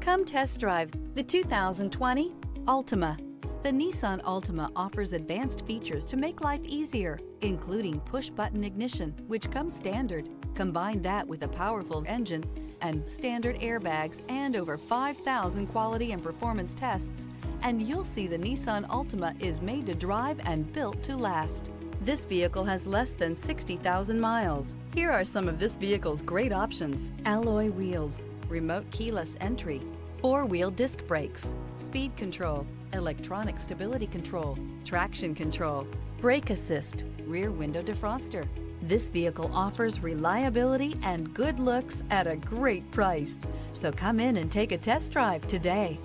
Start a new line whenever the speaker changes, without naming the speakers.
Come test drive the 2020 Altima. The Nissan Altima offers advanced features to make life easier, including push-button ignition, which comes standard. Combine that with a powerful engine and standard airbags and over 5,000 quality and performance tests, and you'll see the Nissan Altima is made to drive and built to last. This vehicle has less than 60,000 miles. Here are some of this vehicle's great options: alloy wheels, remote keyless entry, four-wheel disc brakes, speed control, electronic stability control, traction control, brake assist, rear window defroster. This vehicle offers reliability and good looks at a great price. So come in and take a test drive today.